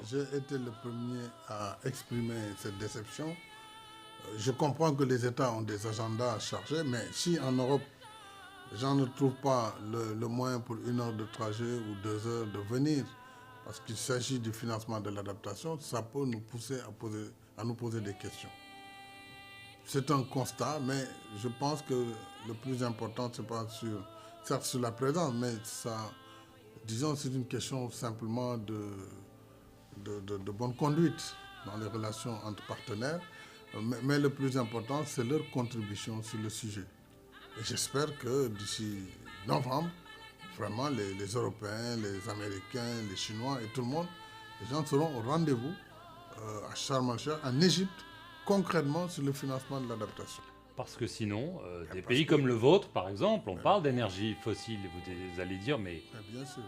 J'ai été le premier à exprimer cette déception. Je comprends que les États ont des agendas chargés, mais si en Europe, les gens ne trouvent pas le moyen pour 1 heure de trajet ou 2 heures de venir, parce qu'il s'agit du financement de l'adaptation, ça peut nous pousser à nous poser des questions. C'est un constat, mais je pense que le plus important, c'est pas certes sur la présence, mais ça, disons, c'est une question simplement de bonne conduite dans les relations entre partenaires. Mais le plus important, c'est leur contribution sur le sujet. Et j'espère que d'ici novembre, vraiment, les Européens, les Américains, les Chinois et tout le monde, les gens seront au rendez-vous à Sharm el-Sheikh, en Égypte, concrètement sur le financement de l'adaptation. Parce que sinon, des pays comme le vôtre, par exemple, on parle d'énergie fossile, et vous allez dire, mais bien sûr.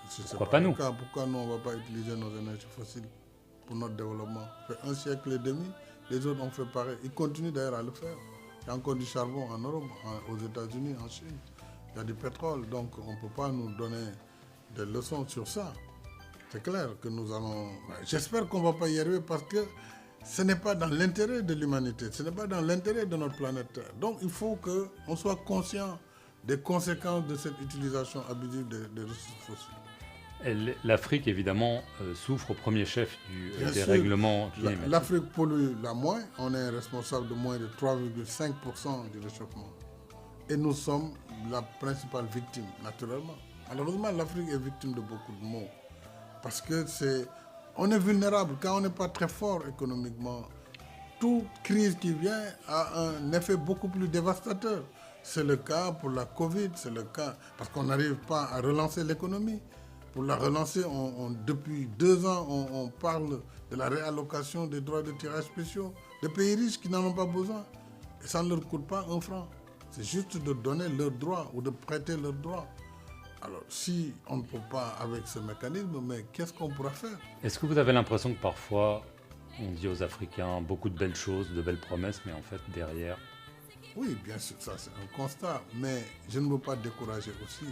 Si pourquoi pas nous? Pourquoi nous, on ne va pas utiliser nos énergies fossiles pour notre développement? Ça fait 1 siècle et demi, les autres ont fait pareil. Ils continuent d'ailleurs à le faire. Il y a encore du charbon en Europe, aux États-Unis, en Chine. Il y a du pétrole, donc on ne peut pas nous donner des leçons sur ça. C'est clair que nous allons... J'espère qu'on ne va pas y arriver parce que ce n'est pas dans l'intérêt de l'humanité, ce n'est pas dans l'intérêt de notre planète Terre. Donc il faut qu'on soit conscient des conséquences de cette utilisation abusive des ressources fossiles. L'Afrique, évidemment, souffre au premier chef Bien des sûr, règlements climatiques. L'Afrique pollue la moins, on est responsable de moins de 3,5% du réchauffement. Et nous sommes la principale victime, naturellement. Malheureusement, l'Afrique est victime de beaucoup de maux. Parce que on est vulnérable quand on n'est pas très fort économiquement. Toute crise qui vient a un effet beaucoup plus dévastateur. C'est le cas pour la Covid, c'est le cas parce qu'on n'arrive pas à relancer l'économie. Pour la relancer, depuis 2 ans, on parle de la réallocation des droits de tirage spéciaux des pays riches qui n'en ont pas besoin. Et ça ne leur coûte pas 1 franc. C'est juste de donner leurs droits ou de prêter leurs droits. Alors, si on ne peut pas avec ce mécanisme, mais qu'est-ce qu'on pourra faire? Est-ce que vous avez l'impression que parfois, on dit aux Africains beaucoup de belles choses, de belles promesses, mais en fait, derrière... Oui, bien sûr, ça c'est un constat. Mais je ne veux pas décourager aussi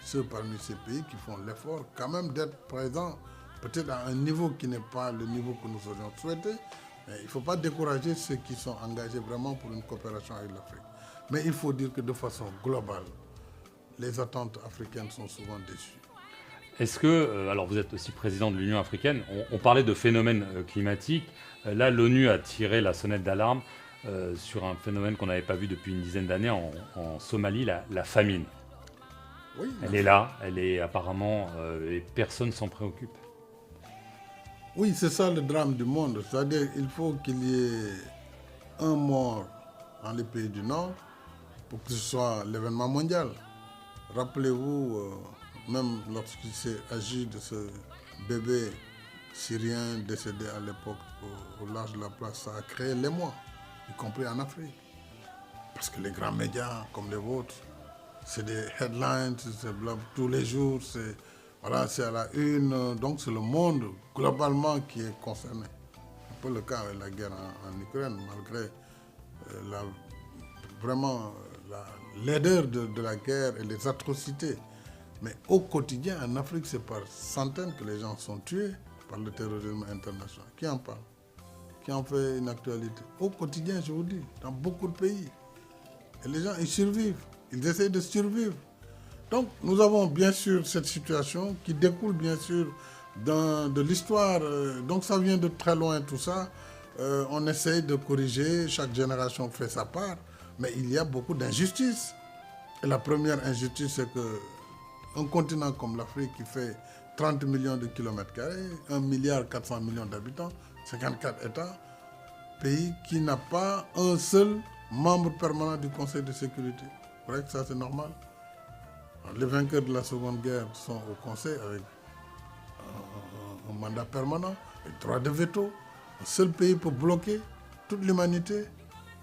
ceux parmi ces pays qui font l'effort quand même d'être présents, peut-être à un niveau qui n'est pas le niveau que nous aurions souhaité. Mais il ne faut pas décourager ceux qui sont engagés vraiment pour une coopération avec l'Afrique. Mais il faut dire que de façon globale, les attentes africaines sont souvent déçues. Est-ce que, alors vous êtes aussi président de l'Union africaine, on parlait de phénomènes climatiques. Là, l'ONU a tiré la sonnette d'alarme sur un phénomène qu'on n'avait pas vu depuis une dizaine d'années en Somalie, la famine. Oui, elle est là, elle est apparemment, et personne s'en préoccupe. Oui, c'est ça le drame du monde. C'est-à-dire qu'il faut qu'il y ait un mort dans les pays du Nord pour que ce soit l'événement mondial. Rappelez-vous, même lorsqu'il s'est agi de ce bébé syrien décédé à l'époque au large de la place, ça a créé l'émoi, y compris en Afrique. Parce que les grands médias comme les vôtres, c'est des headlines, c'est tous les jours, c'est à la une. Donc c'est le monde globalement qui est concerné. Un peu le cas avec la guerre en Ukraine, malgré la laideur de la guerre et les atrocités. Mais au quotidien, en Afrique, c'est par centaines que les gens sont tués par le terrorisme international. Qui en parle? Qui en fait une actualité? Au quotidien, je vous dis, dans beaucoup de pays. Et les gens, ils survivent. Ils essayent de survivre. Donc, nous avons bien sûr cette situation qui découle bien sûr de l'histoire. Donc, ça vient de très loin, tout ça. On essaye de corriger, chaque génération fait sa part. Mais il y a beaucoup d'injustices. Et la première injustice, c'est qu'un continent comme l'Afrique qui fait 30 millions de kilomètres carrés, 1,4 milliard d'habitants, 54 États, pays qui n'a pas un seul membre permanent du Conseil de sécurité. Vous voyez que ça, c'est normal. Les vainqueurs de la Seconde Guerre sont au Conseil avec un mandat permanent, et droit de veto. Un seul pays peut bloquer toute l'humanité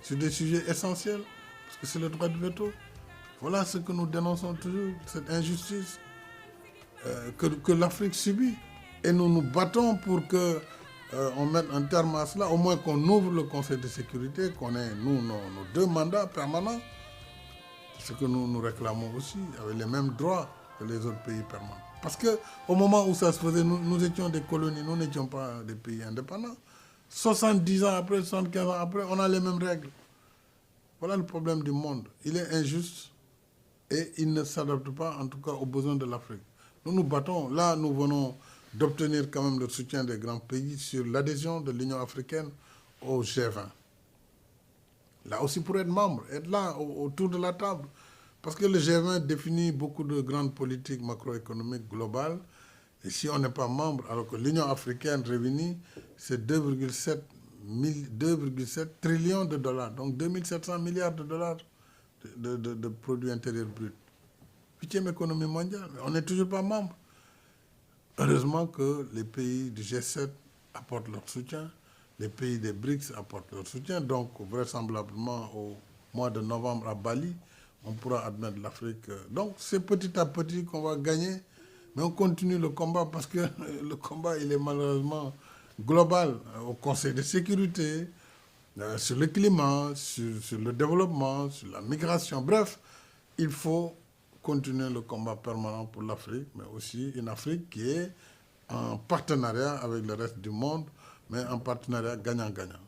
sur des sujets essentiels, parce que c'est le droit de veto. Voilà ce que nous dénonçons toujours, cette injustice que l'Afrique subit. Et nous nous battons pour qu'on mette un terme à cela, au moins qu'on ouvre le Conseil de sécurité, qu'on ait, nous, nos 2 mandats permanents, ce que nous réclamons aussi, avec les mêmes droits que les autres pays permanents. Parce qu'au moment où ça se faisait, nous étions des colonies, nous n'étions pas des pays indépendants. 70 ans après, 75 ans après, on a les mêmes règles. Voilà le problème du monde. Il est injuste et il ne s'adapte pas, en tout cas, aux besoins de l'Afrique. Nous nous battons. Là, nous venons d'obtenir quand même le soutien des grands pays sur l'adhésion de l'Union africaine au G20. Là aussi pour être membre, être là autour de la table. Parce que le G20 définit beaucoup de grandes politiques macroéconomiques globales. Et si on n'est pas membre, alors que l'Union africaine réunie, c'est 2,7 trillions de dollars, donc 2700 milliards de dollars de produits intérieurs bruts. 8e économie mondiale, mais on n'est toujours pas membre. Heureusement que les pays du G7 apportent leur soutien, les pays des BRICS apportent leur soutien, donc vraisemblablement au mois de novembre à Bali, on pourra admettre l'Afrique. Donc c'est petit à petit qu'on va gagner, mais on continue le combat parce que le combat, il est malheureusement global au Conseil de sécurité, sur le climat, sur le développement, sur la migration. Bref, il faut continuer le combat permanent pour l'Afrique, mais aussi une Afrique qui est en partenariat avec le reste du monde, mais en partenariat gagnant-gagnant.